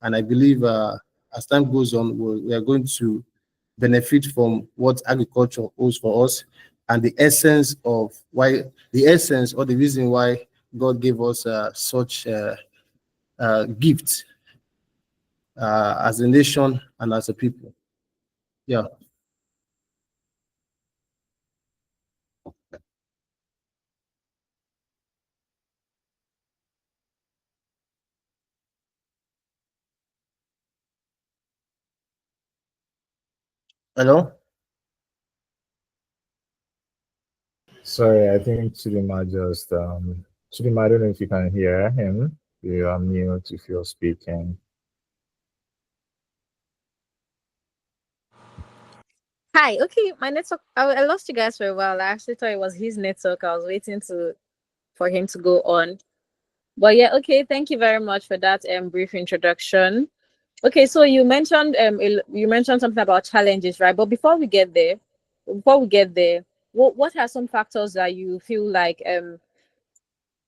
And I believe as time goes on, we are going to benefit from what agriculture holds for us, and the essence of why, the essence or the reason why God gave us such gifts as a nation and as a people. Yeah. Hello? Sorry, I think Chidima just Chidima, I don't know if you can hear him. You are mute if you're speaking. Hi. Okay, my network. I lost you guys for a while. I actually thought it was his network. I was waiting for him to go on. But yeah, okay. Thank you very much for that brief introduction. Okay, so you mentioned something about challenges, right? But before we get there, what are some factors that you feel like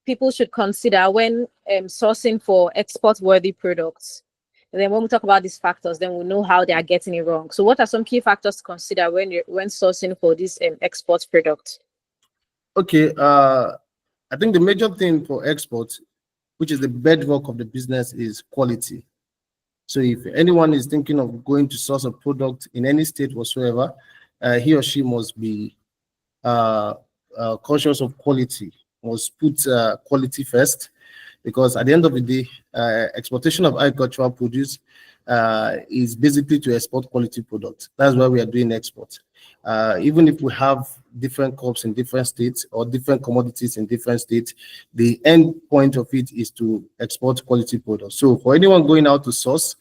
people should consider when sourcing for export worthy products? And then when we talk about these factors, then we'll know how they are getting it wrong. So what are some key factors to consider when sourcing for these export products? Okay. I think the major thing for export, which is the bedrock of the business, is quality. So if anyone is thinking of going to source a product in any state whatsoever, he or she must be conscious of quality, must put quality first, because at the end of the day, exportation of agricultural produce is basically to export quality products. That's why we are doing export. Even if we have different crops in different states or different commodities in different states, the end point of it is to export quality products. So for anyone going out to source,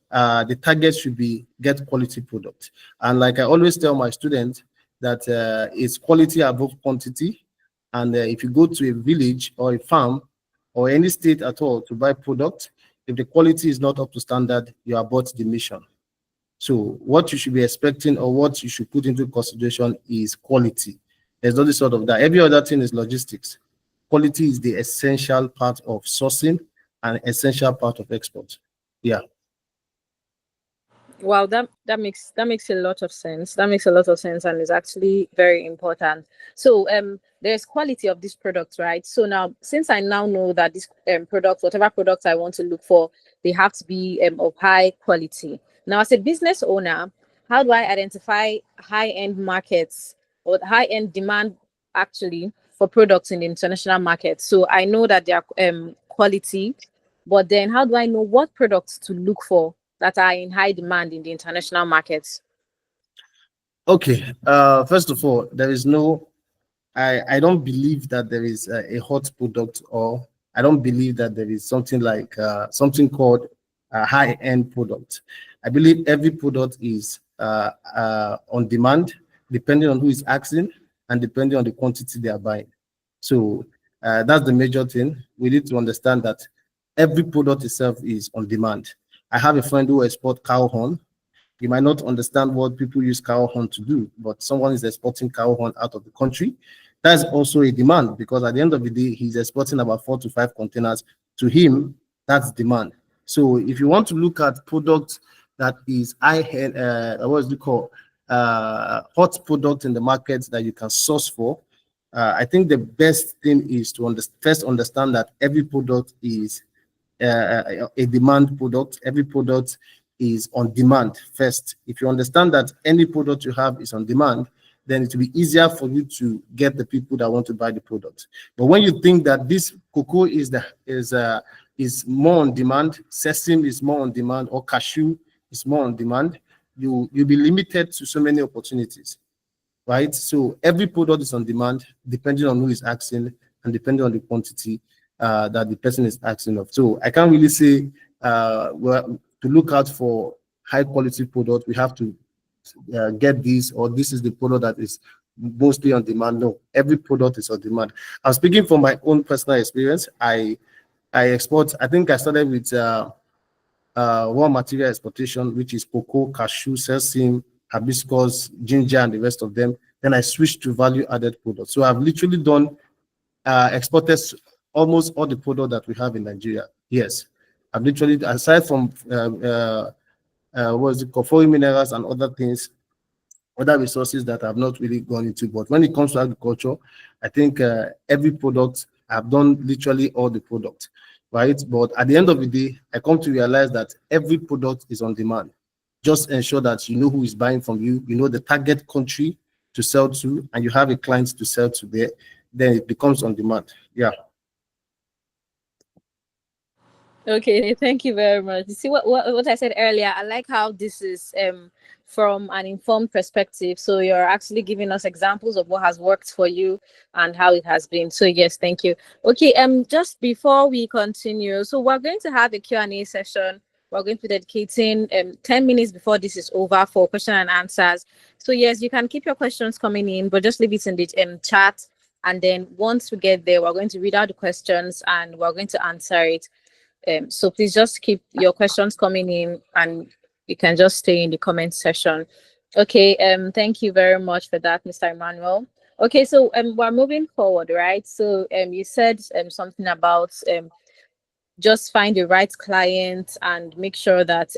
the target should be get quality product. And like I always tell my students, that it's quality above quantity. And if you go to a village or a farm or any state at all to buy product, if the quality is not up to standard, you abort the mission. So what you should be expecting or what you should put into consideration is quality. There's not this sort of that. Every other thing is logistics. Quality is the essential part of sourcing and essential part of export. Yeah. Wow, that makes a lot of sense. That makes a lot of sense, and is actually very important. So there's quality of this product, right? So now, since I now know that this product, whatever product I want to look for, they have to be of high quality. Now, as a business owner, how do I identify high-end markets or high-end demand actually for products in the international market? So I know that they are quality, but then how do I know what products to look for that are in high demand in the international markets? Okay. First of all, there is no, I don't believe that there is a hot product, or I don't believe that there is something like something called a high-end product. I believe every product is on demand, depending on who is asking and depending on the quantity they are buying. So that's the major thing. We need to understand that every product itself is on demand. I have a friend who exports cow horn. You might not understand what people use cow horn to do, but someone is exporting cow horn out of the country. That's also a demand, because at the end of the day, he's exporting about 4 to 5 containers. To him, that's demand. So if you want to look at products that is high-end, what is it called, hot product in the market that you can source for, I think the best thing is to first understand that every product is a demand product. Every product is on demand first. If you understand that any product you have is on demand, then it will be easier for you to get the people that want to buy the product. But when you think that this cocoa is more on demand, sesame is more on demand, or cashew is more on demand, you'll be limited to so many opportunities, right? So every product is on demand, depending on who is asking and depending on the quantity that the person is asking of. So I can't really say well, to look out for high quality product, we have to get this, or this is the product that is mostly on demand. No, every product is on demand. I'm speaking from my own personal experience. I export. I think I started with raw material exportation, which is cocoa, cashew, sesame, hibiscus, ginger, and the rest of them. Then I switched to value added products. So I've literally done exported almost all the product that we have in Nigeria. Yes, I've literally, aside from what is it called, foreign minerals and other things, other resources that I've not really gone into. But when it comes to agriculture, I think every product, I've done literally all the products, right? But at the end of the day, I come to realize that every product is on demand. Just ensure that you know who is buying from you, you know the target country to sell to, and you have a client to sell to there, then it becomes on demand. Yeah. Okay, thank you very much. You see what I said earlier? I like how this is from an informed perspective. So you're actually giving us examples of what has worked for you and how it has been. So yes, thank you. Okay, just before we continue, so we're going to have a Q&A session. We're going to be dedicating 10 minutes before this is over for question and answers. So yes, you can keep your questions coming in, but just leave it in the chat. And then once we get there, we're going to read out the questions and we're going to answer it. So please just keep your questions coming in and you can just stay in the comment section. Okay, thank you very much for that, Mr. Emmanuel. Okay, so we're moving forward, right? So you said something about just find the right client and make sure that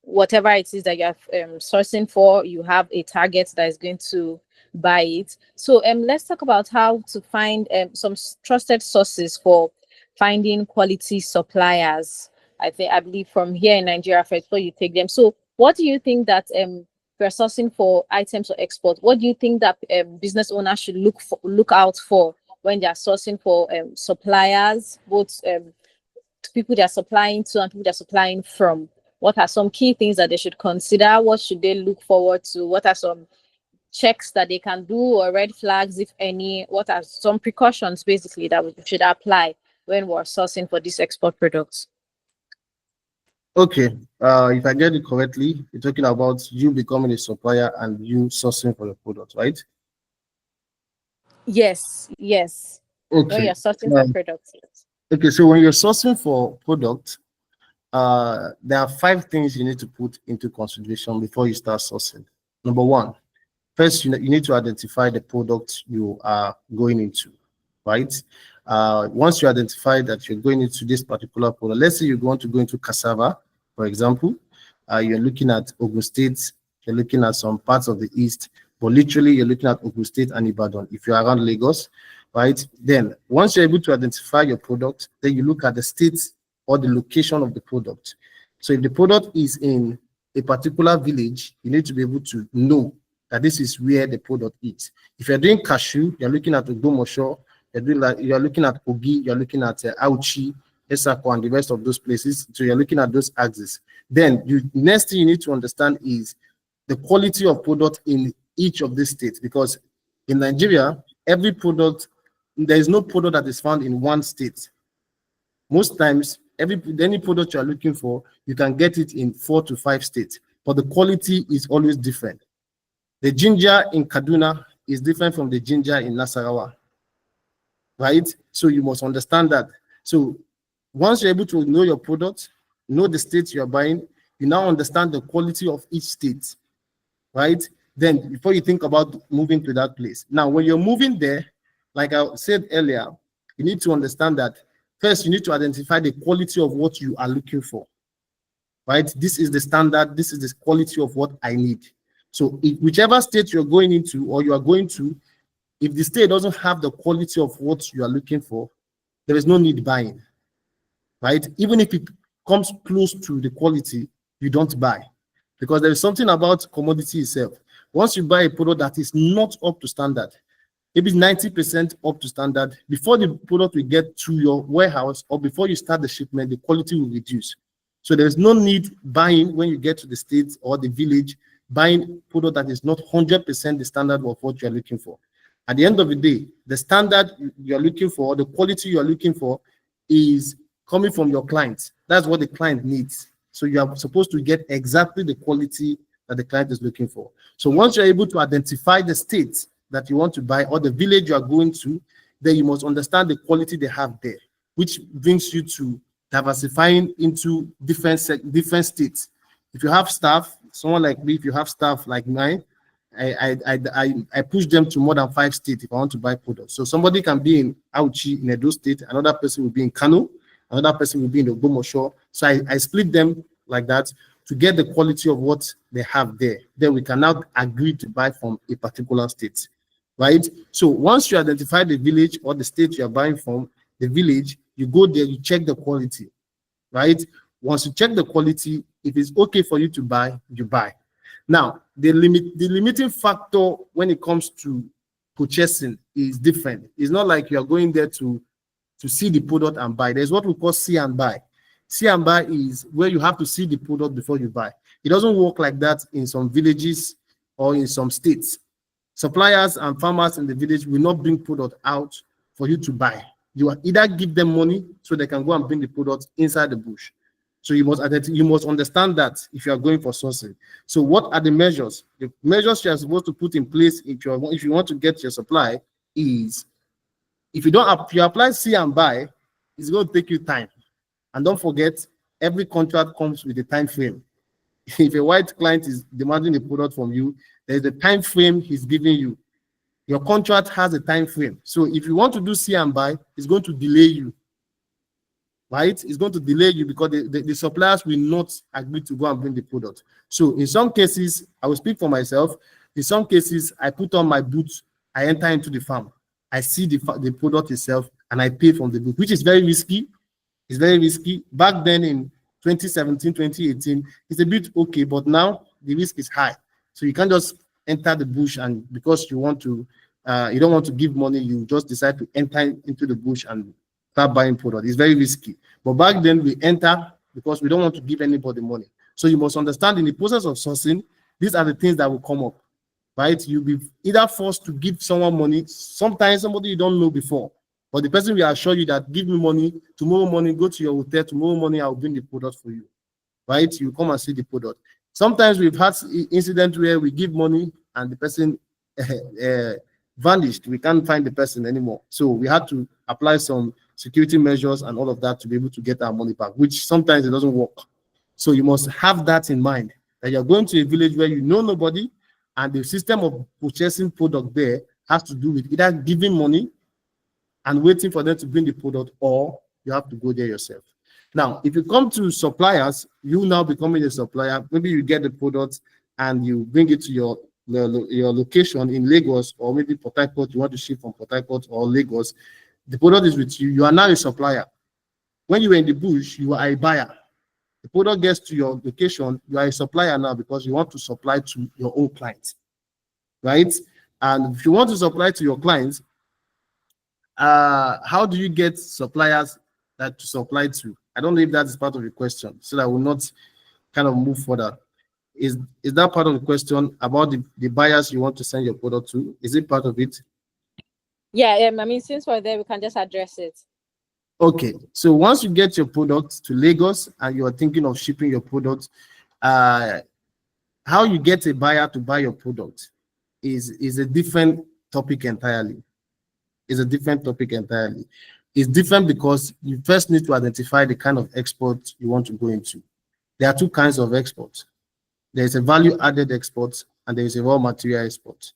whatever it is that you're sourcing for, you have a target that is going to buy it. So let's talk about how to find some trusted sources for finding quality suppliers. I believe from here in Nigeria first before you take them. So what do you think that we're sourcing for items or export? What do you think that business owners should look out for when they're sourcing for suppliers, both people they're supplying to and people they're supplying from? What are some key things that they should consider? What should they look forward to? What are some checks that they can do or red flags, if any? What are some precautions basically that we should apply when we're sourcing for these export products? Okay, if I get it correctly, you're talking about you becoming a supplier and you sourcing for the product, right? Yes. When Okay. you're sourcing for products. Yes. Okay, so when you're sourcing for product, there are 5 things you need to put into consideration before you start sourcing. Number 1, first, you need to identify the product you are going into, right? Once you identify that you're going into this particular product, let's say you want to go into cassava, for example, you're looking at Ogun State, you're looking at some parts of the East, but literally you're looking at Ogun State and Ibadan. If you're around Lagos, right? Then once you're able to identify your product, then you look at the state or the location of the product. So if the product is in a particular village, you need to be able to know that this is where the product is. If you're doing cashew, you're looking at Ogbomoso, you're looking at Kogi, you're looking at Auchi, Esako, and the rest of those places. So you're looking at those axes. Then next thing you need to understand is the quality of product in each of these states, because in Nigeria, every product, there is no product that is found in one state. Most times, any product you are looking for, you can get it in 4 to 5 states, but the quality is always different. The ginger in Kaduna is different from the ginger in Nasarawa, right? So you must understand that. So once you're able to know your product, know the states you're buying, you now understand the quality of each state, right? Then before you think about moving to that place. Now, when you're moving there, like I said earlier, you need to understand that first you need to identify the quality of what you are looking for, right? This is the standard, this is the quality of what I need. So whichever state you're going into or you are going to, if the state doesn't have the quality of what you are looking for, there is no need buying, right? Even if it comes close to the quality, you don't buy, because there is something about commodity itself. Once you buy a product that is not up to standard, maybe 90% up to standard, before the product will get to your warehouse or before you start the shipment, the quality will reduce. So there's no need buying when you get to the state or the village, buying product that is not 100% the standard of what you're looking for. At the end of the day, the standard you're looking for, the quality you're looking for is coming from your client. That's what the client needs. So you are supposed to get exactly the quality that the client is looking for. So once you're able to identify the state that you want to buy or the village you are going to, then you must understand the quality they have there, which brings you to diversifying into different states. If you have staff, someone like me, if you have staff like mine, I push them to more than 5 states if I want to buy products. So somebody can be in Auchi in Edo State, another person will be in Kano, another person will be in the Ogbomoso. So I split them like that to get the quality of what they have there. Then we can now agree to buy from a particular state, right? So once you identify the village or the state you are buying from, the village, you go there, you check the quality, right? Once you check the quality, if it's okay for you to buy, you buy. Now, the limiting factor when it comes to purchasing is different. It's not like you are going there to see the product and buy. There's what we call see and buy. See and buy is where you have to see the product before you buy. It doesn't work like that in some villages or in some states. Suppliers and farmers in the village will not bring product out for you to buy. You either give them money so they can go and bring the product inside the bush. So you must understand that if you are going for sourcing. So what are the measures? The measures you are supposed to put in place if you want to get your supply is, if you apply see and buy, it's going to take you time. And don't forget, every contract comes with a time frame. If a white client is demanding a product from you, there's a time frame he's giving you. Your contract has a time frame. So if you want to do see and buy, it's going to delay you. Right? It's going to delay you because the suppliers will not agree to go and bring the product. So in some cases, I will speak for myself. In some cases, I put on my boots, I enter into the farm. I see the product itself and I pay from the boot, which is very risky. It's very risky. Back then in 2017, 2018, it's a bit okay, but now the risk is high. So you can't just enter the bush and because you don't want to give money, you just decide to enter into the bush and start buying product. It's very risky. But back then we enter because we don't want to give anybody money. So you must understand in the process of sourcing, these are the things that will come up, right? You'll be either forced to give someone money, sometimes somebody you don't know before, but the person will assure you that give me money, tomorrow morning, go to your hotel, tomorrow morning, I'll bring the product for you, right? You come and see the product. Sometimes we've had incidents where we give money and the person vanished. We can't find the person anymore. So we had to apply some security measures and all of that to be able to get our money back, which sometimes it doesn't work. So you must have that in mind, that you're going to a village where you know nobody, and the system of purchasing product there has to do with either giving money and waiting for them to bring the product, or you have to go there yourself. Now, if you come to suppliers, you now becoming a supplier, maybe you get the product and you bring it to your location in Lagos, or maybe Port Harcourt, you want to ship from Port Harcourt or Lagos. The product is with you. You are now a supplier. When you were in the bush, you are a buyer. The product gets to your location, you are a supplier now because you want to supply to your own clients, right? And if you want to supply to your clients, how do you get suppliers that to supply to? I don't know if that is part of the question, so that I will not kind of move further. Is that part of the question about the buyers you want to send your product to? Is it part of it? Yeah, I mean, since we're there, we can just address it. Okay, so once you get your product to Lagos and you are thinking of shipping your product, how you get a buyer to buy your product is a different topic entirely. It's a different topic entirely. It's different because you first need to identify the kind of export you want to go into. There are two kinds of exports. There is a value-added export and there is a raw material export.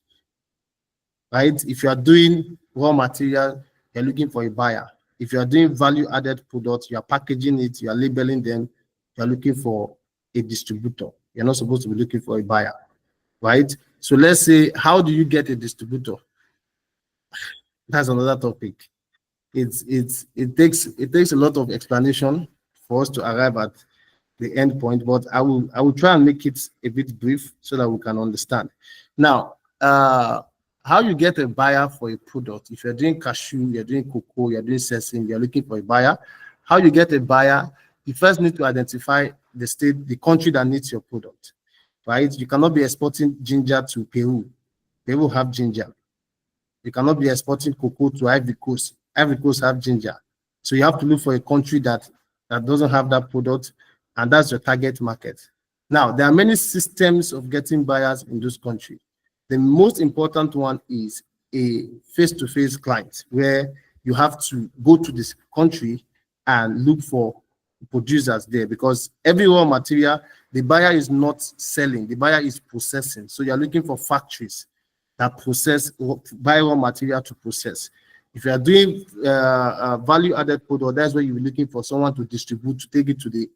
Right? If you are doing raw material, you're looking for a buyer. If you are doing value-added products, you are packaging it, you are labeling them, you're looking for a distributor. You're not supposed to be looking for a buyer, right? So let's say, how do you get a distributor? That's another topic. It takes a lot of explanation for us to arrive at the end point, but I will try and make it a bit brief so that we can understand. Now, how you get a buyer for a product? If you're doing cashew, you're doing cocoa, you're doing sesame, you're looking for a buyer. How you get a buyer? You first need to identify the state, the country that needs your product, right? You cannot be exporting ginger to Peru. Peru have ginger. You cannot be exporting cocoa to Ivory Coast. Ivory Coast have ginger. So you have to look for a country that doesn't have that product, and that's your target market. Now, there are many systems of getting buyers in those countries. The most important one is a face-to-face client, where you have to go to this country and look for producers there, because every raw material, the buyer is not selling, the buyer is processing. So you're looking for factories that buy raw material to process. If you are doing value-added product, that's where you're looking for someone to distribute, to take it to the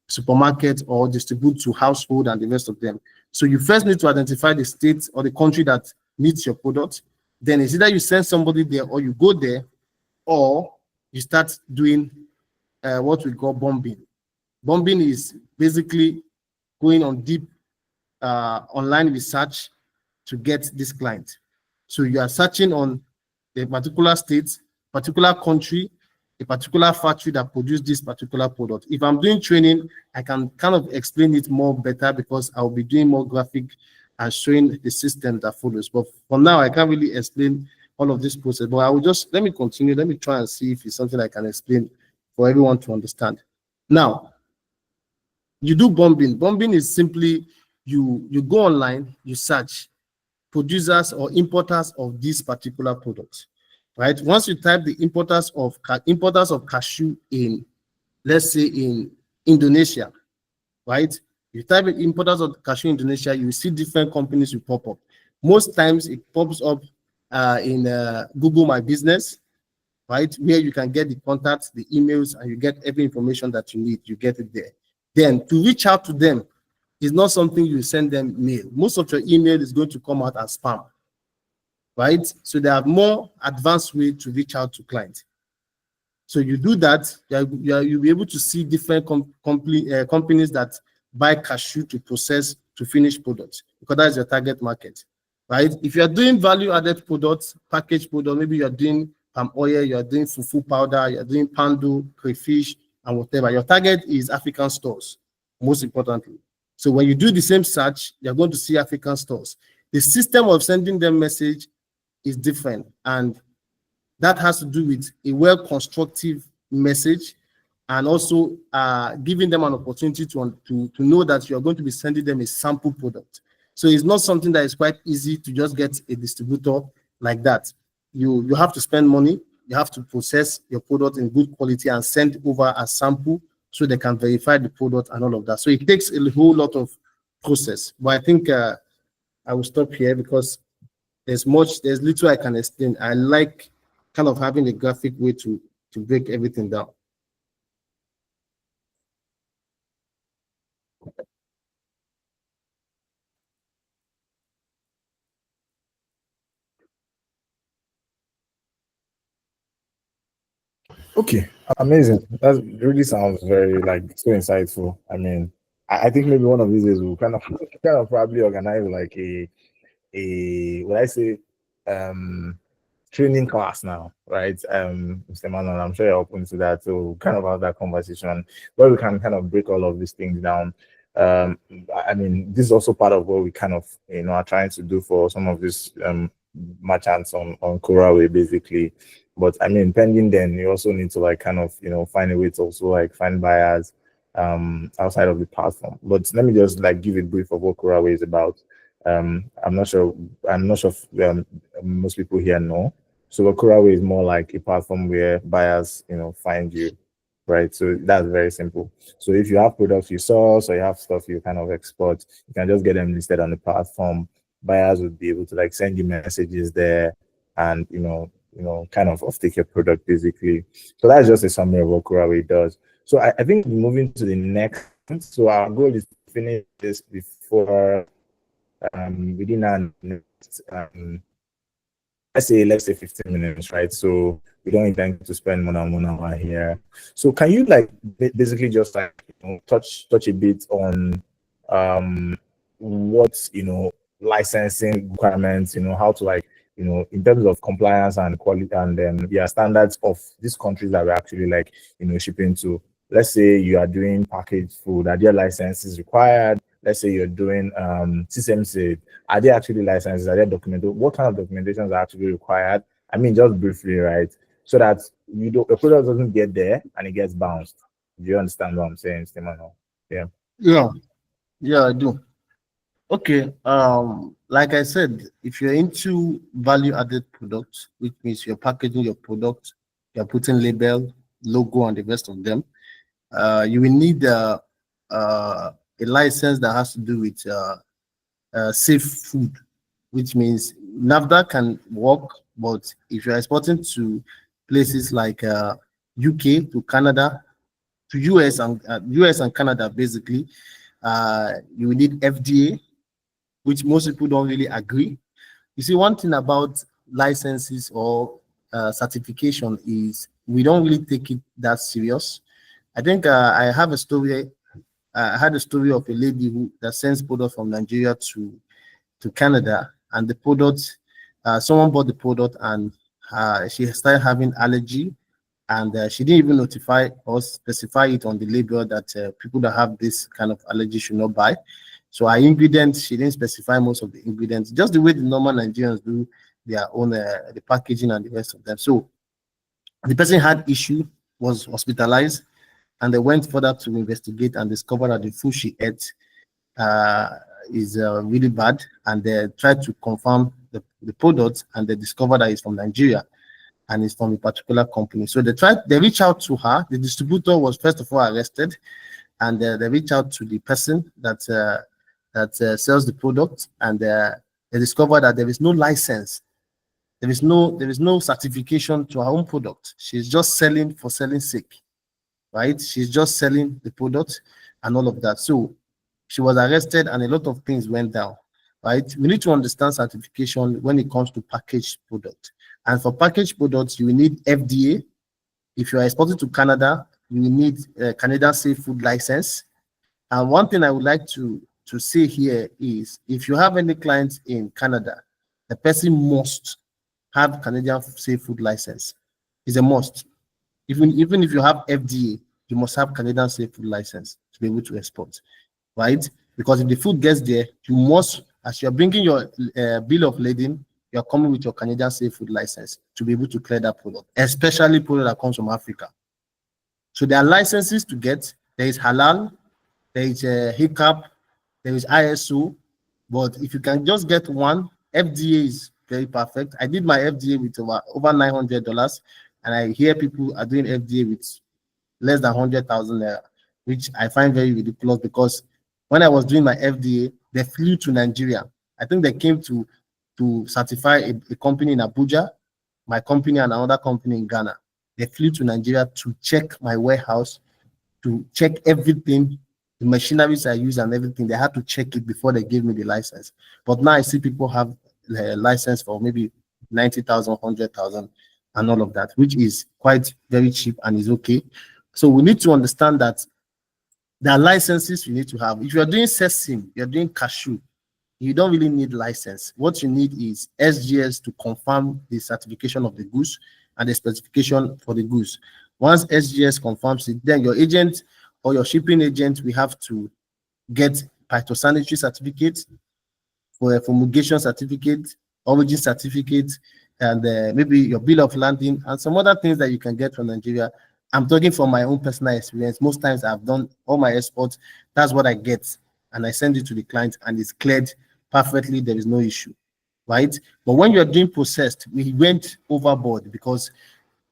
supermarket or distribute to household and the rest of them. So you first need to identify the state or the country that needs your product. Then it's either you send somebody there or you go there, or you start doing what we call bombing. Bombing is basically going on deep online research to get this client. So you are searching on a particular state, particular country, a particular factory that produced this particular product. If I'm doing training, I can kind of explain it more better because I'll be doing more graphic and showing the system that follows. But for now, I can't really explain all of this process. But I will just, let me continue. Let me try and see if it's something I can explain for everyone to understand. Now, you do bombing. Bombing is simply you go online, you search producers or importers of this particular product, right? Once you type the importers of cashew in, let's say in Indonesia, right? You type in importers of cashew in Indonesia, you see different companies will pop up. Most times it pops up in Google My Business, right? Where you can get the contacts, the emails, and you get every information that you need. You get it there. Then to reach out to them is not something you send them mail. Most of your email is going to come out as spam, right? So there are more advanced way to reach out to clients. So you do that, you'll be able to see different companies that buy cashew to process to finish products, because that's your target market, right? If you're doing value-added products, packaged product, maybe you're doing palm oil, you're doing fufu powder, you're doing pandu, crayfish, and whatever. Your target is African stores, most importantly. So when you do the same search, you're going to see African stores. The system of sending them message is different, and that has to do with a well-constructive message, and also giving them an opportunity to know that you're going to be sending them a sample product. So it's not something that is quite easy to just get a distributor like that. You have to spend money, you have to process your product in good quality and send over a sample so they can verify the product and all of that. So it takes a whole lot of process. But I think I will stop here because there's little I can explain. I like kind of having a graphic way to break everything down. Okay, amazing. That really sounds very like so insightful. I mean, I think maybe one of these days we'll kind of probably organize like a what I say training class now, right? Mr. Manon, I'm sure you're open to that. So we'll kind of have that conversation where we can kind of break all of these things down. I mean, this is also part of what we kind of are trying to do for some of these merchants on Coraway basically. But I mean, pending then you also need to like kind of find a way to also like find buyers outside of the platform. But let me just like give a brief of what Coraway is about. I'm not sure if most people here know. So Coraway is more like a platform where buyers find you, right? So that's very simple. So if you have products you source or you have stuff you kind of export, you can just get them listed on the platform. Buyers would be able to like send you messages there and kind of take your product basically. So that's just a summary of what Coraway does. So I think moving to the next, so our goal is to finish this before within our next let's say 15 minutes, right? So we don't intend to spend more than 1 hour here. So can you like basically just like touch a bit on what licensing requirements, how to like in terms of compliance and quality and standards of these countries that we're actually like shipping to. Let's say you are doing packaged food, are there licenses required? Let's say you're doing CSMC, are there actually licenses? Are there documented? What kind of documentations are actually required? I mean, just briefly, right? So that the product doesn't get there and it gets bounced. Do you understand what I'm saying, Stefano? Yeah. Yeah, I do. Okay. Like I said, if you're into value-added products, which means you're packaging your product, you're putting label, logo, and the rest of them, you will need a license that has to do with safe food, which means NAFDAC can work, but if you're exporting to places like UK, to Canada, to US and Canada, basically, you will need FDA, which most people don't really agree. You see, one thing about licenses or certification is we don't really take it that serious. I think I have a story. I had a story of a lady who that sends product from Nigeria to Canada, and the product, someone bought the product and she started having allergy, and she didn't even notify or specify it on the label that people that have this kind of allergy should not buy. So our ingredients, she didn't specify most of the ingredients, just the way the normal Nigerians do their own the packaging and the rest of them. So the person had issue, was hospitalized, and they went further to investigate and discover that the food she ate uh, is really bad, and they tried to confirm the product, and they discovered that it's from Nigeria and it's from a particular company. So they reached out to her. The distributor was first of all arrested, and they reached out to the person that sells the product, and they discovered that there is no license, there is no certification to her own product. She's just selling for selling sake, right? She's just selling the product and all of that. So she was arrested, and a lot of things went down, right? We need to understand certification when it comes to packaged product. And for packaged products, you will need FDA. If you are exporting to Canada, you will need a Canadian Safe Food License. And one thing I would like to say here is, if you have any clients in Canada, the person must have Canadian Safe Food License. It's a must. Even if you have FDA, you must have Canadian Safe Food License to be able to export, right? Because if the food gets there, you must, as you're bringing your bill of lading, you're coming with your Canadian Safe Food License to be able to clear that product, especially product that comes from Africa. So there are licenses to get. There is halal, there is HICCUP, there is ISO, but if you can just get one, FDA is very perfect. I did my FDA with over $900, and I hear people are doing FDA with less than 100,000 naira, which I find very ridiculous, because when I was doing my FDA, they flew to Nigeria. I think they came to certify a company in Abuja, my company and another company in Ghana. They flew to Nigeria to check my warehouse, to check everything, the machineries I use and everything. They had to check it before they gave me the license. But now I see people have a license for maybe 90,000, 100,000 and all of that, which is quite very cheap and is okay. So we need to understand that there are licenses you need to have. If you're doing sesame, you're doing cashew, you don't really need license. What you need is SGS to confirm the certification of the goods and the specification for the goods. Once SGS confirms it, then your agent or your shipping agent will have to get phytosanitary certificate, for a fumigation certificate, origin certificate, and maybe your bill of landing and some other things that you can get from Nigeria. I'm talking from my own personal experience. Most times I've done all my exports. That's what I get, and I send it to the client, and it's cleared perfectly. There is no issue, right? But when you're doing processed, we went overboard, because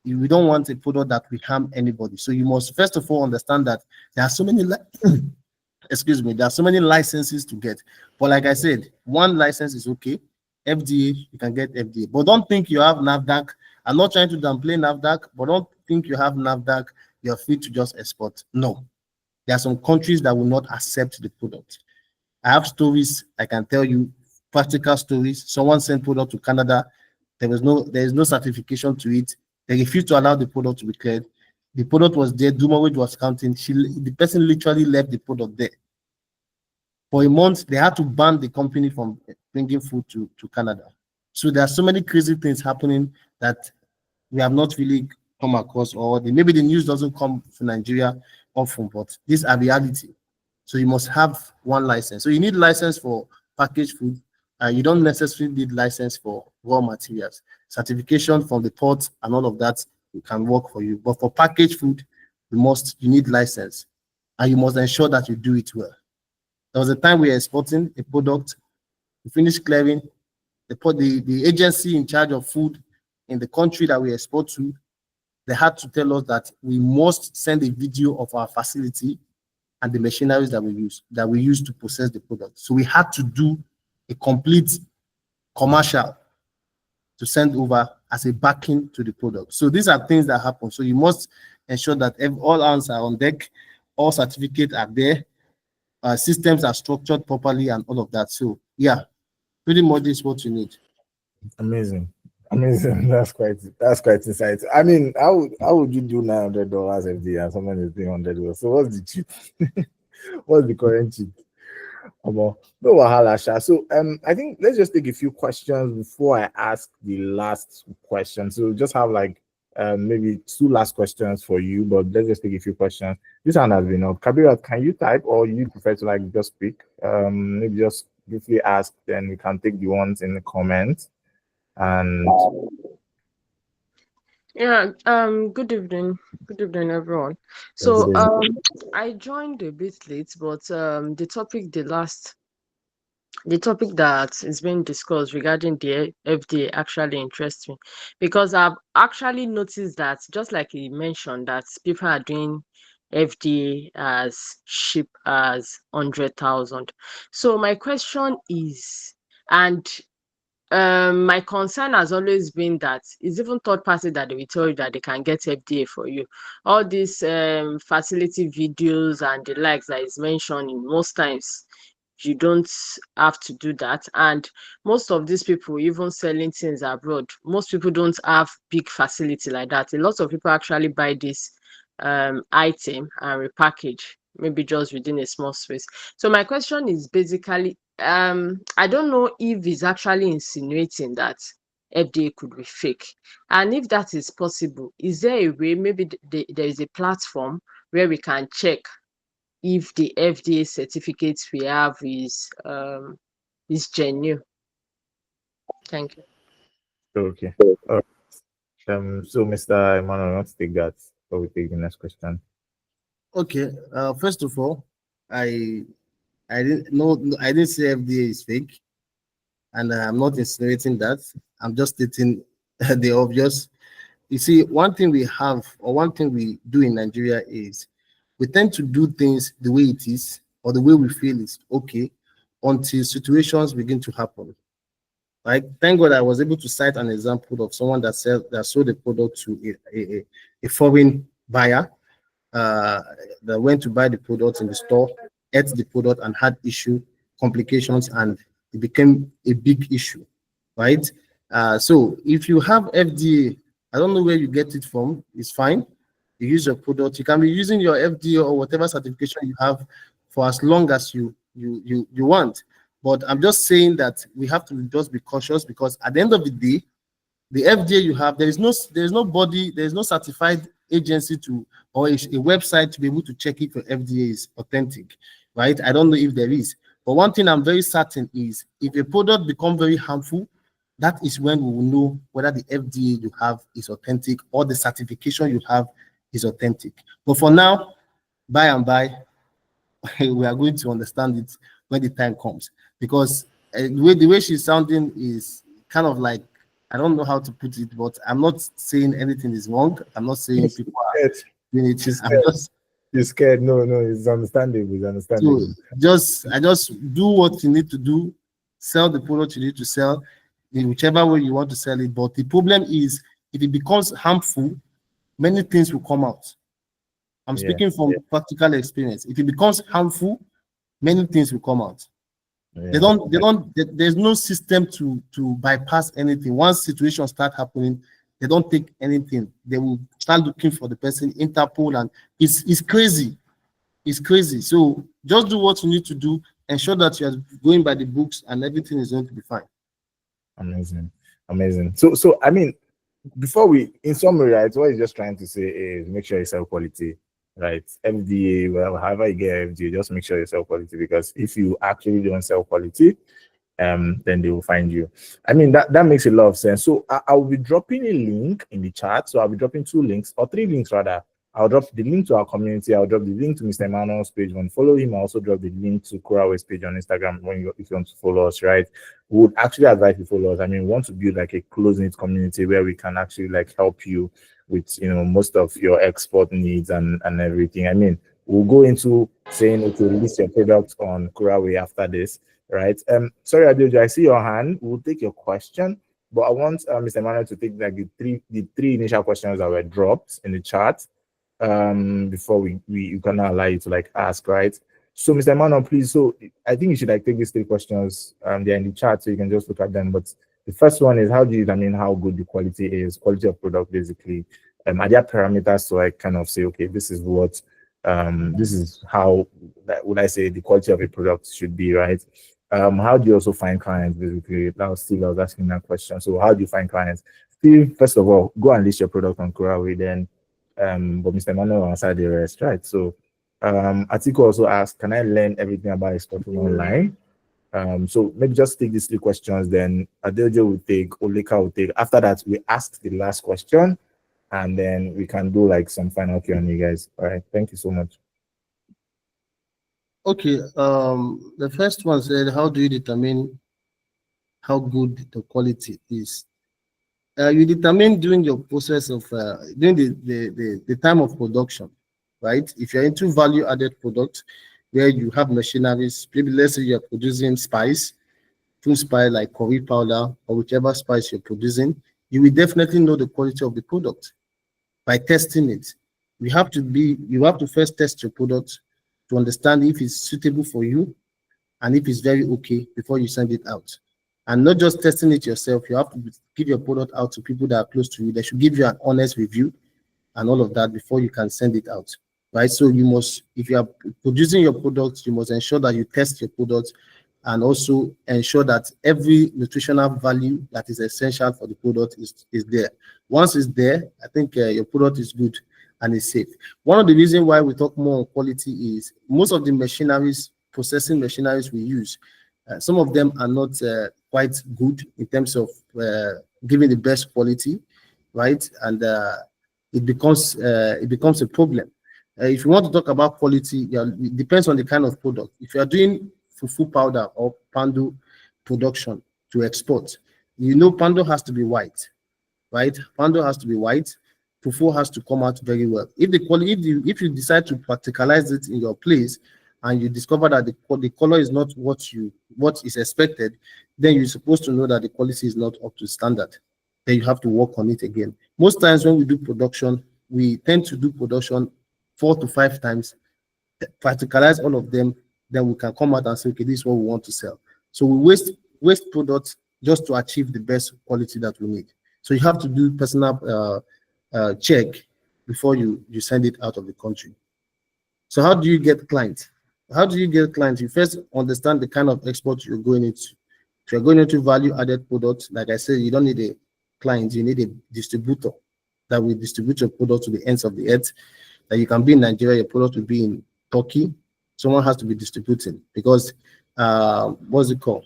we don't want a product that will harm anybody. So you must first of all understand that there are so many excuse me, there are so many licenses to get. But like I said, one license is okay. FDA, you can get FDA. But don't think you have NAFDAC. I'm not trying to downplay NAFDAC, but don't think you have NAFDAC, you're free to just export. No. There are some countries that will not accept the product. I have stories I can tell you, practical stories. Someone sent product to Canada. There is no certification to it. They refused to allow the product to be cleared. The product was there. Dumawage was counting. The person literally left the product there. For a month, they had to ban the company from bringing food to Canada. So there are so many crazy things happening that we have not really come across, or maybe the news doesn't come to Nigeria often, but these are reality. So you must have one license. So you need license for packaged food. You don't necessarily need license for raw materials. Certification from the port and all of that can work for you. But for packaged food, you need license, and you must ensure that you do it well. There was a time we were exporting a product, we finished clearing, the agency in charge of food in the country that we export to, they had to tell us that we must send a video of our facility and the machineries that we use to process the product. So we had to do a complete commercial to send over as a backing to the product. So these are things that happen. So you must ensure that all hands are on deck, all certificates are there, systems are structured properly, and all of that. So yeah, pretty much is what you need. Amazing. That's quite insightful. I mean, how would you do $900 FD and someone is doing $100? So what's the cheap? What's the current cheap? No wahala, Sha. So I think let's just take a few questions before I ask the last question. So just have like maybe 2 last questions for you, but let's just take a few questions. This one has been up. Kabirat, can you type or you prefer to like just speak? Maybe just briefly ask, then we can take the ones in the comments. And yeah, good evening everyone. So I joined a bit late, but the topic that is being discussed regarding the FDA actually interests me, because I've actually noticed that, just like he mentioned, that people are doing FDA as cheap as 100,000. So my question is, and my concern has always been that it's even third party that they will tell you that they can get FDA for you. All these facility videos and the likes that is mentioning, most times you don't have to do that. And most of these people, even selling things abroad, most people don't have big facility like that. A lot of people actually buy this item and repackage, maybe just within a small space. So my question is basically, I don't know if he's actually insinuating that FDA could be fake. And if that is possible, is there a way, maybe there is a platform where we can check if the FDA certificates we have is genuine? Thank you. okay. So Mr. Emmanuel, let's take that. So we take the next question. Okay. First of all, I didn't say FDA is fake, and I'm not insinuating that. I'm just stating the obvious. You see, one thing we do in Nigeria is we tend to do things the way it is or the way we feel is okay until situations begin to happen. Like, thank God I was able to cite an example of someone that sold a product to a foreign buyer that went to buy the product in the store, ate the product and had complications, and it became a big issue, right? So if you have FDA, I don't know where you get it from, it's fine. You use your product, you can be using your FDA or whatever certification you have for as long as you want. But I'm just saying that we have to just be cautious, because at the end of the day, the FDA you have, there is no certified agency or a website to be able to check if your FDA is authentic, right? I don't know if there is. But one thing I'm very certain is, if a product becomes very harmful, that is when we will know whether the FDA you have is authentic or the certification you have is authentic. But for now, by and by, we are going to understand it when the time comes, because the way she's sounding is kind of like, I don't know how to put it, but I'm not saying anything is wrong. I'm not saying people are doing it. You're scared. No, it's understandable. It's understandable. So I just do what you need to do, sell the product you need to sell in whichever way you want to sell it. But the problem is, if it becomes harmful, many things will come out. I'm speaking from practical experience. If it becomes harmful, many things will come out. There's no system to bypass anything. Once situations start happening, they don't take anything. They will start looking for the person, Interpol, and it's crazy. It's crazy. So just do what you need to do. Ensure that you are going by the books, and everything is going to be fine. Amazing. So I mean, in summary, right, what he's just trying to say is make sure you sell quality, right? FDA, well, however you get FDA, just make sure you sell quality, because if you actually don't sell quality, then they will find you. I mean, that makes a lot of sense. So I will be dropping a link in the chat. So I'll be dropping 2 links, or 3 links rather. I'll drop the link to our community. I'll drop the link to Mr. Emmanuel's page. When you follow him, I'll also drop the link to Kuraway's page on Instagram if you want to follow us, right? We would actually advise you to follow us. I mean, we want to build like a close-knit community where we can actually like help you with, most of your export needs and everything. I mean, we'll go into saying, okay, release your product on Kuraway after this, right? Sorry, Adeojo, I see your hand. We'll take your question. But I want Mr. Emmanuel to take like the three initial questions that were dropped in the chat before we can allow you to like ask, right? So Mr. Emmanuel, please. So I think you should like take these three questions. They're in the chat, so you can just look at them. But the first one is, how do you determine how good the quality is, quality of product basically? Are there parameters to like kind of say, okay, this is what this is how would I say the quality of a product should be, right? How do you also find clients basically? That was Steve, I was asking that question. So how do you find clients? Steve, first of all, go and list your product on Kuraway, then but Mr. Emmanuel will answer the rest, right? So Atiko also asked, can I learn everything about exporting online? So maybe just take these three questions, then Adeojo will take, Oleka will take. After that, we ask the last question, and then we can do like some final Q&A, guys. All right, thank you so much. Okay, the first one said, how do you determine how good the quality is? You determine during your process of during the time of production, right? If you're into value-added products where you have machineries, maybe let's say you're producing spice, food spice like curry powder or whichever spice you're producing, you will definitely know the quality of the product by testing it. You have to first test your product to understand if it's suitable for you and if it's very okay before you send it out. And not just testing it yourself, you have to give your product out to people that are close to you. They should give you an honest review and all of that before you can send it out, right? So you must, if you are producing your products, you must ensure that you test your products and also ensure that every nutritional value that is essential for the product is there. Once it's there, I think your product is good and it's safe. One of the reasons why we talk more on quality is most of the machineries, processing machineries we use, some of them are not quite good in terms of giving the best quality, right? And it becomes a problem. If you want to talk about quality, it depends on the kind of product. If you are doing fufu powder or pando production to export, you know pando has to be white, right? Pando has to be white. Fufu has to come out very well. If the quality, if you decide to practicalize it in your place, and you discover that the color is not what is expected, then you're supposed to know that the quality is not up to standard. Then you have to work on it again. Most times when we do production, we tend to do production 4 to 5 times, practicalize all of them, then we can come out and say, okay, this is what we want to sell. So we waste products just to achieve the best quality that we need. So you have to do personal check before you send it out of the country. So how do you get clients? How do you get clients? You first understand the kind of export you're going into. If you're going into value-added products, like I said, you don't need a client, you need a distributor that will distribute your product to the ends of the earth. That you can be in Nigeria, your product will be in Turkey. Someone has to be distributing because what's it called?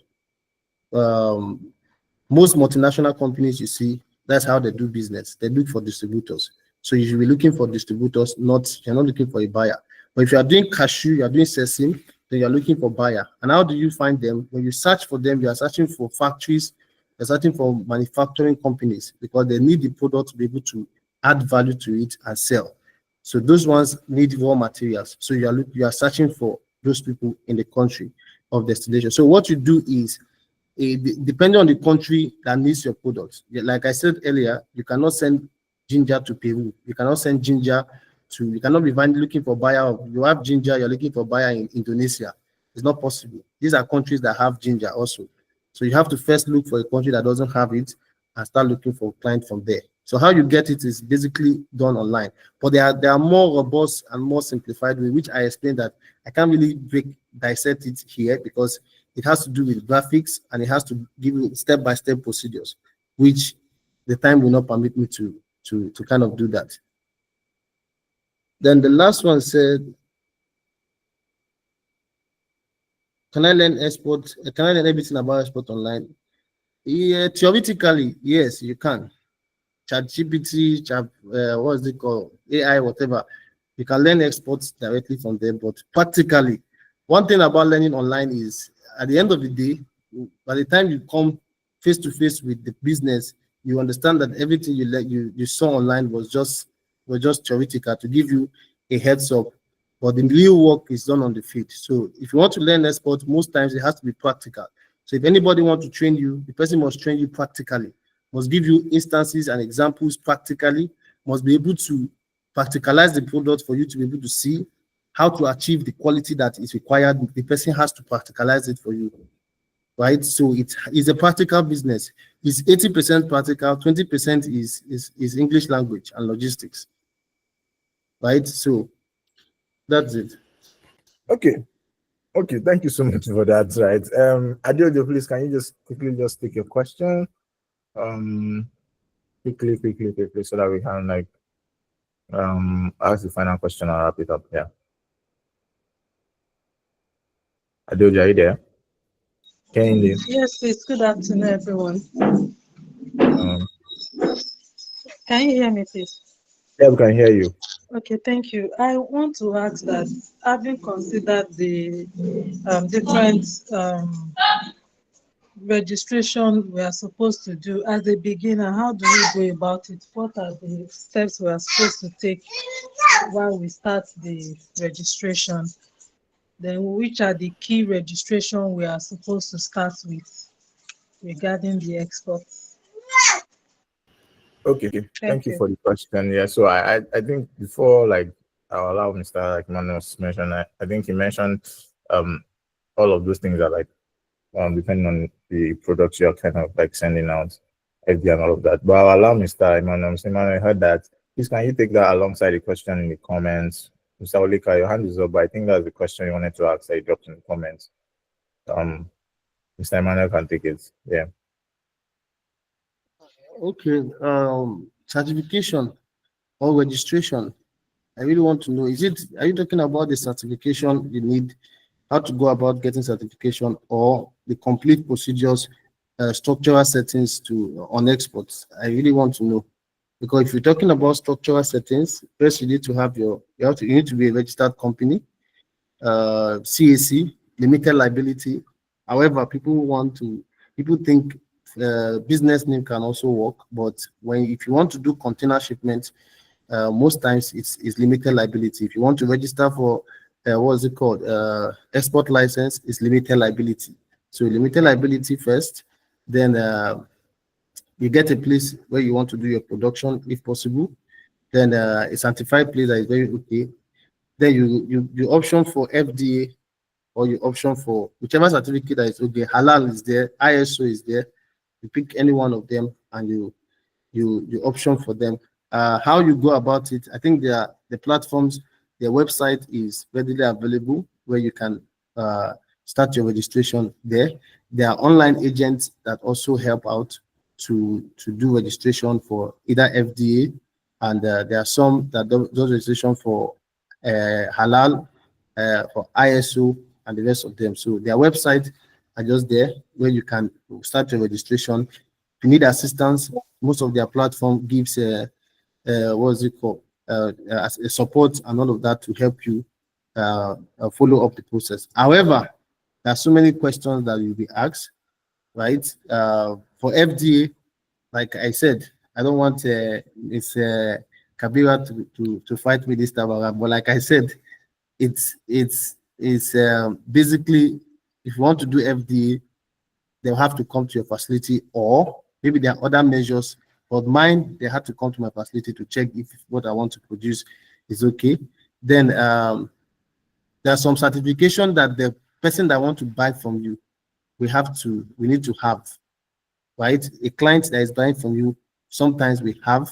Most multinational companies you see, that's how they do business. They look for distributors. So you should be looking for distributors, you're not looking for a buyer. But if you are doing cashew, you are doing sesame, then you're looking for buyer. And how do you find them? When you search for them, you are searching for factories, you're searching for manufacturing companies because they need the product to be able to add value to it and sell. So those ones need raw materials. So you are searching for those people in the country of destination. So what you do is, depending on the country that needs your products, like I said earlier, you cannot send ginger to Peru. You cannot send ginger to, you cannot be looking for buyer. You have ginger, you're looking for buyer in Indonesia. It's not possible. These are countries that have ginger also. So you have to first look for a country that doesn't have it and start looking for clients from there. So how you get it is basically done online. But there are more robust and more simplified way, which I explained that I can't really dissect it here because it has to do with graphics and it has to give you step-by-step procedures, which the time will not permit me to kind of do that. Then the last one said, can I learn export? Can I learn everything about export online? Yeah, theoretically, yes, you can. ChatGPT, what's it called? AI, whatever. You can learn exports directly from there, but practically, one thing about learning online is at the end of the day, by the time you come face to face with the business, you understand that everything you saw online was just theoretical to give you a heads up, but the real work is done on the field. So if you want to learn export, most times it has to be practical. So if anybody wants to train you, the person must train you practically. must give you instances and examples practically, must be able to practicalize the product for you to be able to see how to achieve the quality that is required. The person has to practicalize it for you, right? So it is a practical business. It's 80% practical, 20% is English language and logistics, right? So that's it. Okay. Okay, thank you so much for that. Right. Adeojo, please, can you just quickly just take your question? Quickly, so that we can like ask the final question and wrap it up. Yeah. Adeojo, are you there? Can you? Yes, please. Good afternoon, everyone. Um, Can you hear me, please? yeah, we can hear you. Okay, thank you. I want to ask that, having considered the different registration we are supposed to do as a beginner, how do we go about it? What are the steps we are supposed to take while we start the registration? Then which are the key registration we are supposed to start with regarding the export? Okay, thank you for the question. Yeah, so I think before like I'll allow Mr. like Manos mention, I think he mentioned all of those things are like depending on the products you're kind of like sending out, FD and all of that. But I'll allow Mr. Emmanuel. Mr. Emmanuel, I heard that. Please, can you take that alongside the question in the comments? Mr. Olika, your hand is up, but I think that's the question you wanted to ask that you dropped in the comments. Mr. Emmanuel can take it. Yeah. Okay, certification or registration. I really want to know, are you talking about the certification you need, how to go about getting certification, or the complete procedures, structural settings on exports? I really want to know, because if you're talking about structural settings, first you need to have you need to be a registered company, CAC, limited liability. However, people think business name can also work, but if you want to do container shipment, most times it's limited liability. If you want to register for what's it called, export license, is limited liability. So limited liability first, then you get a place where you want to do your production if possible, then a certified place that is very okay. Then you option for FDA, or you option for whichever certificate that is okay. Halal is there, ISO is there. You pick any one of them and you option for them. How you go about it, I think the platforms, their website is readily available where you can start your registration there. There are online agents that also help out to do registration for either FDA, and there are some that do registration for halal, for ISO, and the rest of them. So their website are just there where you can start your registration. If you need assistance, most of their platform gives what's it called, as a support and all of that to help you follow up the process. However, there are so many questions that you'll be asked, right? For FDA, like I said, I don't want it's Kabira to fight me this time around, but like I said, it's basically, if you want to do FDA, they'll have to come to your facility, or maybe there are other measures. But mine, they had to come to my facility to check if what I want to produce is okay. Then there's some certification that the person that want to buy from you, we need to have, right? A client that is buying from you, sometimes we have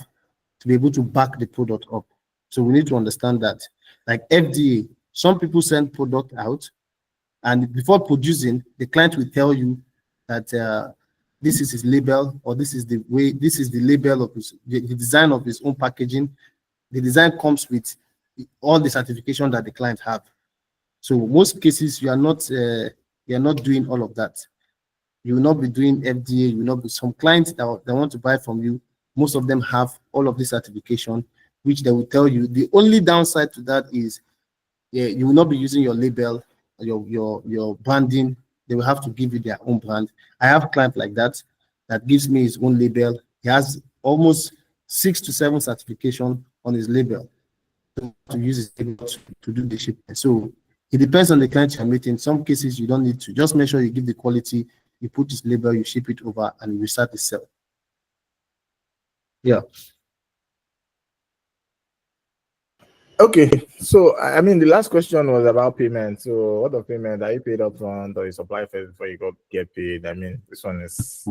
to be able to back the product up. So we need to understand that. Like FDA, some people send product out, and before producing, the client will tell you that this is his label, or this is the label of the design of his own packaging. The design comes with all the certification that the client have. So most cases, you are not doing all of that. You will not be doing FDA. You will not be, some clients that want to buy from you, most of them have all of this certification, which they will tell you. The only downside to that is you will not be using your label, your branding. They will have to give you their own brand. I have a client like that gives me his own label. He has almost 6 to 7 certification on his label to use his label to do the shipment. So it depends on the client you're meeting. In some cases, you don't need to. Just make sure you give the quality, you put his label, you ship it over, and you start to sell. Yeah. Okay, so I mean, the last question was about payment. So, what of payment? Are you paid up front or you supply first before you get paid? I mean, this one is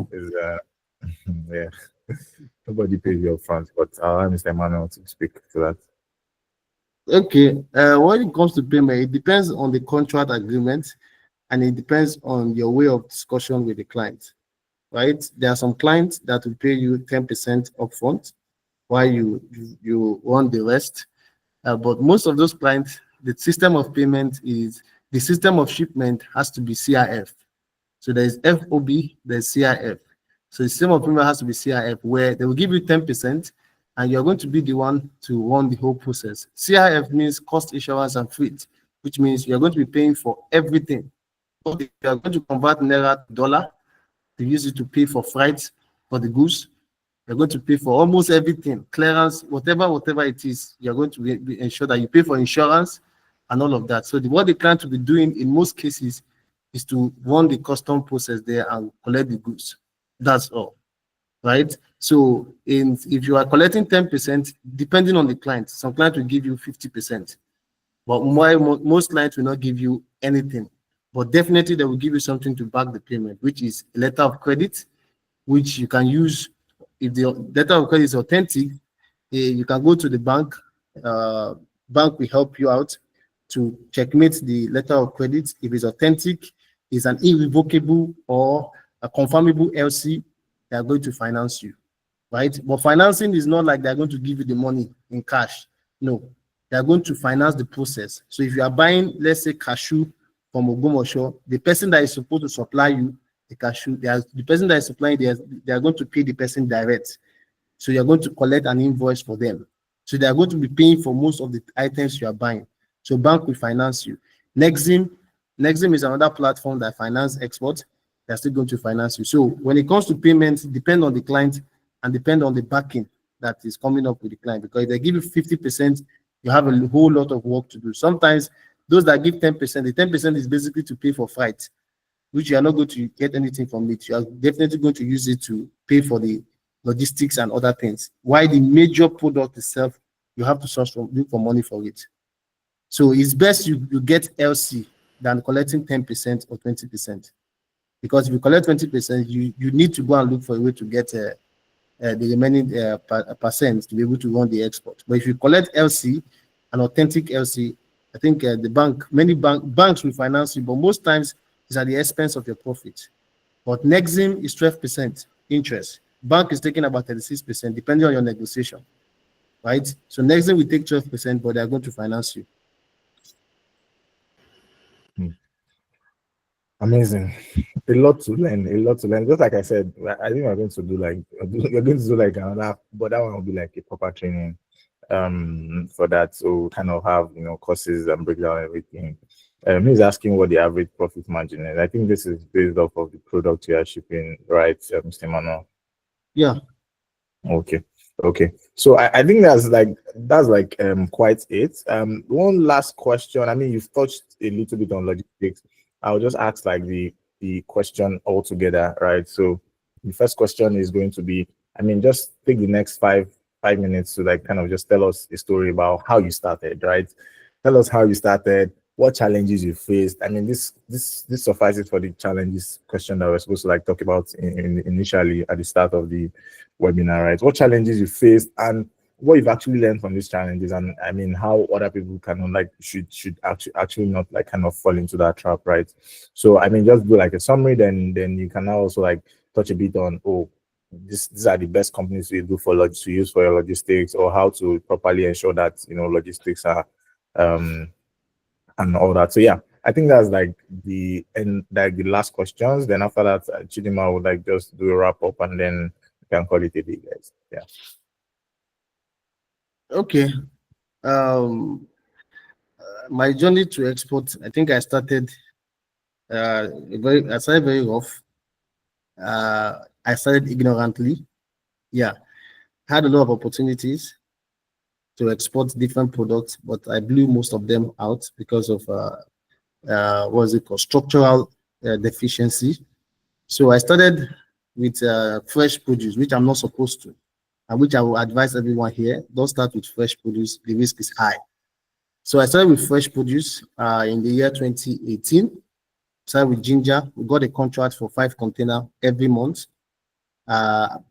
yeah, nobody pays you up front, but I'll allow Mr. Emmanuel to speak to that. Okay. When it comes to payment, it depends on the contract agreement, and it depends on your way of discussion with the client. Right? There are some clients that will pay you 10% upfront, while you want the rest. But most of those clients, the system of payment is the system of shipment has to be CIF. So there's FOB, there's CIF. So the system of payment has to be CIF, where they will give you 10%, and you're going to be the one to run the whole process. CIF means cost, insurance, and freight, which means you're going to be paying for everything. So if you are going to convert naira to dollar, to use it to pay for freight for the goods, you're going to pay for almost everything, clearance, whatever it is. You're going to ensure that you pay for insurance and all of that. So what the client will be doing in most cases is to run the custom process there and collect the goods. That's all, right? So if you are collecting 10%, depending on the client, some clients will give you 50%, but most clients will not give you anything. But definitely they will give you something to back the payment, which is a letter of credit, which you can use. If the letter of credit is authentic, you can go to the bank. Bank will help you out to checkmate the letter of credit. If it's authentic, it's an irrevocable or a confirmable LC, they are going to finance you, right? But financing is not like they're going to give you the money in cash. No, they're going to finance the process. So if you are buying, let's say, cashew from Ogumosho, the person that is supposed to supply you the cashew, the person that is supplying, they are going to pay the person direct. So you're going to collect an invoice for them. So they are going to be paying for most of the items you are buying. So bank will finance you. Nexim is another platform that finance exports. They're still going to finance you. So when it comes to payments, depend on the client and depend on the backing that is coming up with the client. Because if they give you 50%, you have a whole lot of work to do. Sometimes those that give 10%, the 10% is basically to pay for flight, which you are not going to get anything from it. You are definitely going to use it to pay for the logistics and other things. Why the major product itself, you have to look for money for it. So it's best you get LC than collecting 10% or 20%. Because if you collect 20%, you need to go and look for a way to get the remaining percent to be able to run the export. But if you collect LC, an authentic LC, I think many banks will finance you, but most times it's at the expense of your profit. But Nexim is 12% interest. Bank is taking about 36%, depending on your negotiation, right? So Nexim will take 12%, but they are going to finance you. Amazing. A lot to learn. Just like I said, I think we're going to do like another, but that one will be like a proper training for that. So kind of have courses and break down everything. He's asking what the average profit margin is. I think this is based off of the product you are shipping, right, Mr. Manuel? Yeah. Okay. So I think that's like quite it. One last question. I mean, you've touched a little bit on logistics. I'll just ask like the question altogether, right? So the first question is going to be, I mean, just take the next five minutes to like kind of just tell us a story about how you started, right? Tell us how you started, what challenges you faced. I mean, this suffices for the challenges question that we're supposed to like talk about initially at the start of the webinar, right? What challenges you faced and what you've actually learned from these challenges, and I mean how other people kind of like should actually not like kind of fall into that trap, right? So I mean, just do like a summary, then you can now also like touch a bit on these are the best companies to do to use for your logistics, or how to properly ensure that logistics are and all that. So yeah, I think that's like the last questions. Then after that, Chidima would like just do a wrap up, and then we can call it a day, guys. Yeah. Okay. My journey to export, I think I started very rough. I started ignorantly. Yeah. Had a lot of opportunities to export different products, but I blew most of them out because of what's it called, structural deficiency. So I started with fresh produce, which I'm not supposed to. and which I will advise everyone here, don't start with fresh produce. The risk is high. So I started with fresh produce in the year 2018. Started with ginger. We got a contract for 5 containers every month.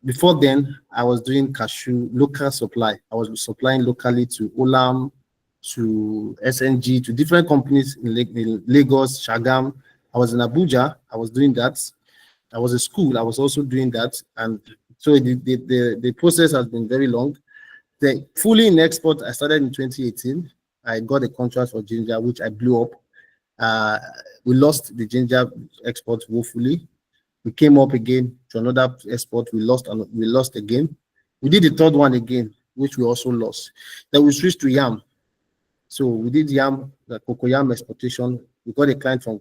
Before then, I was doing cashew local supply. I was supplying locally to Olam, to SNG, to different companies in Lagos, Shagam. I was in Abuja. I was doing that. I was in school. I was also doing that. And so the process has been very long. The fully in export, I started in 2018. I got a contract for ginger, which I blew up. We lost the ginger export woefully. We came up again to another export. We lost again. We did the third one again, which we also lost. Then we switched to yam. So we did yam, the cocoa yam exportation. We got a client from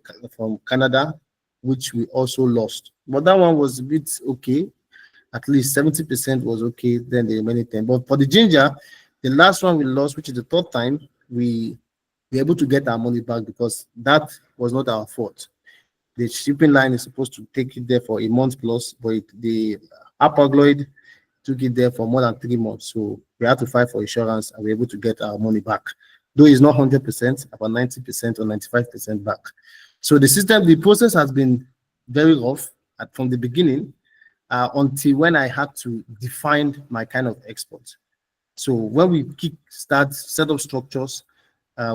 Canada, which we also lost. But that one was a bit okay. At least 70% was okay. Then the remaining 10. But for the ginger, the last one we lost, which is the third time, we were able to get our money back because that was not our fault. The shipping line is supposed to take it there for a month plus, but the Hapag-Lloyd took it there for more than 3 months. So we had to fight for insurance and we were able to get our money back. Though it's not 100%, about 90% or 95% back. So the process has been very rough from the beginning until when I had to define my kind of export. So when we set up structures,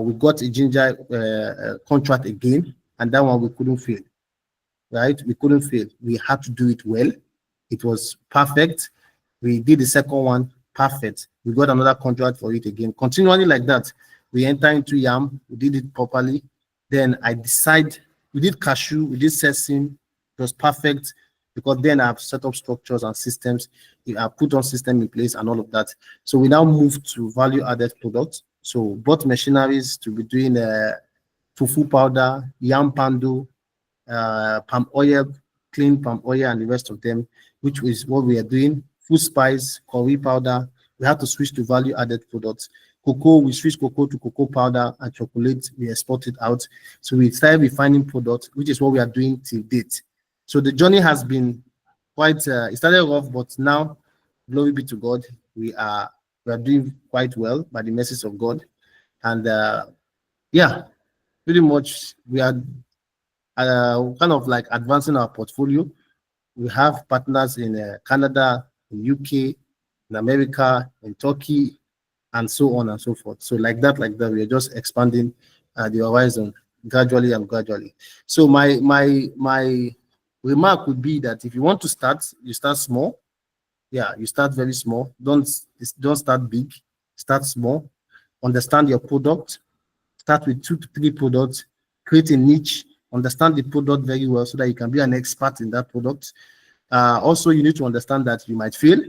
we got a ginger contract again, and that one we couldn't fail. Right? We couldn't fail. We had to do it well. It was perfect. We did the second one, perfect. We got another contract for it again. Continually like that, we enter into yam. We did it properly. Then we did cashew, we did sesame. It was perfect because then I've set up structures and systems. I put on system in place and all of that. So we now move to value-added products. So bought machineries to be doing fufu powder, yam pando, palm oil, clean palm oil, and the rest of them, which is what we are doing. Food spice, curry powder. We have to switch to value-added products. Cocoa, we switch cocoa to cocoa powder, and chocolate, we export it out. So we started refining products, which is what we are doing till date. So the journey has been quite, it started rough, but now, glory be to God, we are doing quite well by the mercies of God. And yeah, pretty much we are kind of like advancing our portfolio. We have partners in Canada, in UK, in America, in Turkey, and so on and so forth. So like that, we are just expanding the horizon gradually. So my remark would be that if you want to start, you start small. Yeah, you start very small. Don't start big. Start small. Understand your product. Start with 2 to 3 products. Create a niche. Understand the product very well so that you can be an expert in that product. Also, you need to understand that you might fail,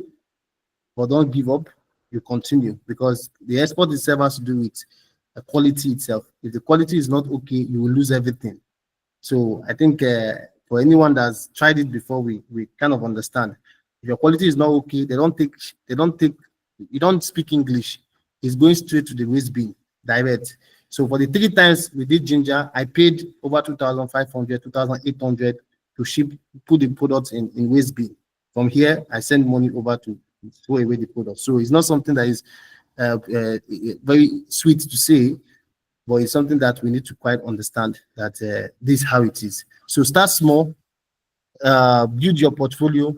but don't give up. You continue because the export itself has to do with the quality itself. If the quality is not okay, you will lose everything. So I think for anyone that's tried it before, we kind of understand. If your quality is not okay, you don't speak English. It's going straight to the waste bin, direct. So for the 3 times we did ginger, I paid over 2,500, 2,800 to put the products in waste bin. From here, I send money over to throw away the product. So it's not something that is very sweet to say, but it's something that we need to quite understand that this is how it is. So start small, build your portfolio,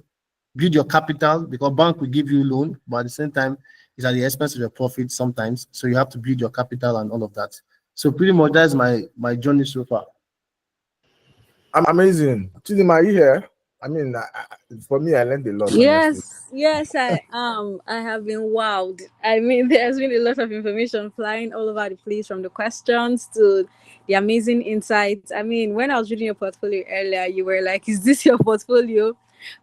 build your capital, because bank will give you loan, but at the same time, it's at the expense of your profit sometimes. So you have to build your capital and all of that. So pretty much that's my journey so far. Amazing. Chidima, are you here? I mean, for me, I learned a lot. Yes, I have been wowed. I mean, there's been a lot of information flying all over the place, from the questions to the amazing insights. I mean, when I was reading your portfolio earlier, you were like, "Is this your portfolio?"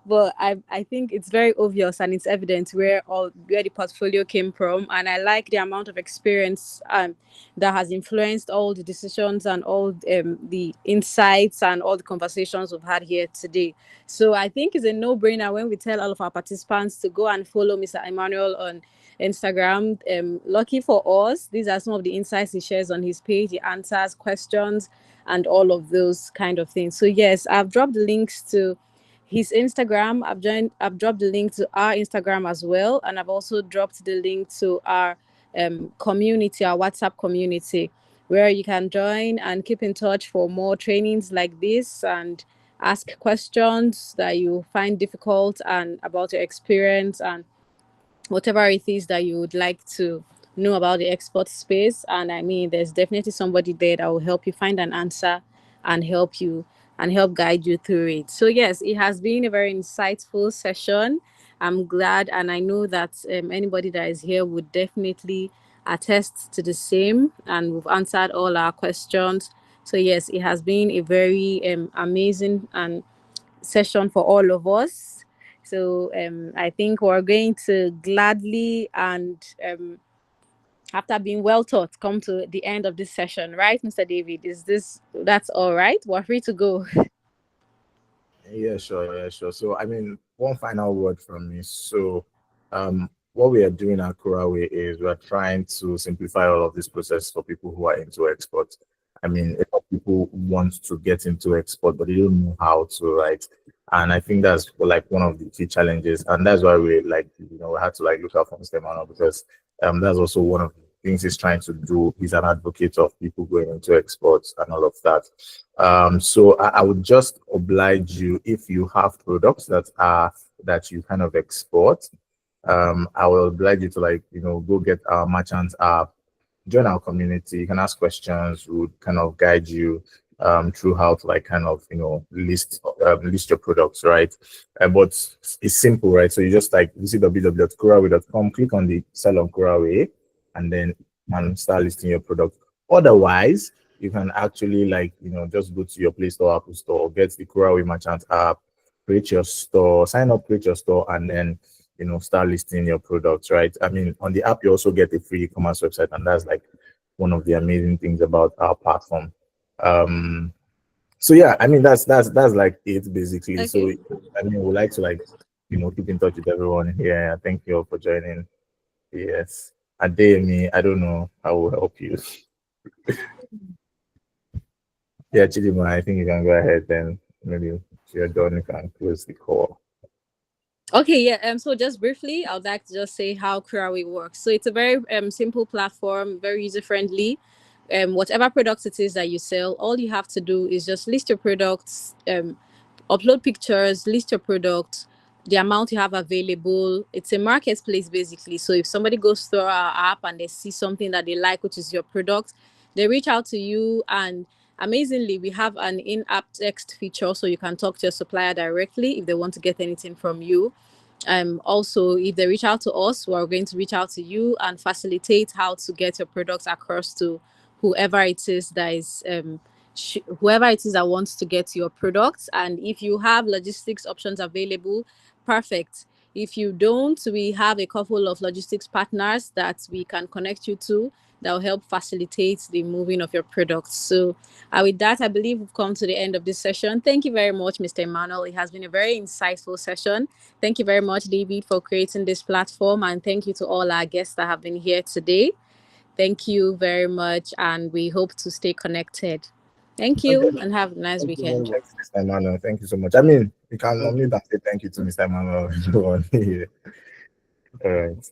But I think it's very obvious and it's evident where the portfolio came from, and I like the amount of experience that has influenced all the decisions and all the insights and all the conversations we've had here today. So I think it's a no-brainer when we tell all of our participants to go and follow Mr. Emmanuel on Instagram. Lucky for us, these are some of the insights he shares on his page. He answers questions and all of those kind of things. So yes, I've dropped the links to his Instagram. I've dropped the link to our Instagram as well, and I've also dropped the link to our community, our WhatsApp community, where you can join and keep in touch for more trainings like this and ask questions that you find difficult and about your experience and whatever it is that you would like to know about the export space. And I mean, there's definitely somebody there that will help you find an answer and help you and help guide you through it. So yes, it has been a very insightful session. I'm glad, and I know that anybody that is here would definitely attest to the same, and we've answered all our questions. So yes, it has been a very amazing and session for all of us. So I think we're going to gladly and after being well taught, come to the end of this session, right, Mr. David? That's all right? We're free to go. Yeah, sure. Yeah, sure. So, I mean, one final word from me. So, what we are doing at Kurawe is we're trying to simplify all of this process for people who are into export. I mean, a lot of people want to get into export, but they don't know how to, right? And I think that's like one of the key challenges, and that's why we we had to look out for Mr. Emmanuel, because that's also one of the things he's trying to do. He's an advocate of people going into exports and all of that. So I would just oblige you, if you have products that you kind of export. I will oblige you to go get our merchants app, join our community. You can ask questions. We would kind of guide you through how to list your products, right? But it's simple, right? So you just visit www.kurawe.com, click on the sell on Kurawe, and then start listing your product. Otherwise, you can actually just go to your Play Store, Apple Store, get the Kurawe Merchant app, create your store, sign up, create your store, and then start listing your products, right? I mean, on the app you also get a free e-commerce website, and that's one of the amazing things about our platform. So yeah, I mean that's it basically. Okay. So I mean, we like to keep in touch with everyone here. Thank you all for joining. Yes. Adeyemi, I don't know how will help you. Yeah, Chidima, I think you can go ahead, then maybe if you're done, you can close the call. Okay, yeah. So just briefly, I would like to just say how Kurawe works. So it's a very simple platform, very user friendly. Whatever products it is that you sell, all you have to do is just list your products, upload pictures, list your products, the amount you have available. It's a marketplace basically. So if somebody goes through our app and they see something that they like, which is your product, they reach out to you, and amazingly, we have an in-app text feature, so you can talk to your supplier directly if they want to get anything from you. Also, if they reach out to us, we're going to reach out to you and facilitate how to get your products across to whoever it is that is whoever it is that wants to get your products. And if you have logistics options available, perfect. If you don't, we have a couple of logistics partners that we can connect you to that will help facilitate the moving of your products. So with that, I believe we've come to the end of this session. Thank you very much, Mr. Emmanuel. It has been a very insightful session. Thank you very much, David, for creating this platform. And thank you to all our guests that have been here today. Thank you very much. And we hope to stay connected. Thank you, and have a nice weekend. Thank you, Mr. Emmanuel. Thank you so much. I mean, you can unmute and say thank you to Mr. Emmanuel. All right.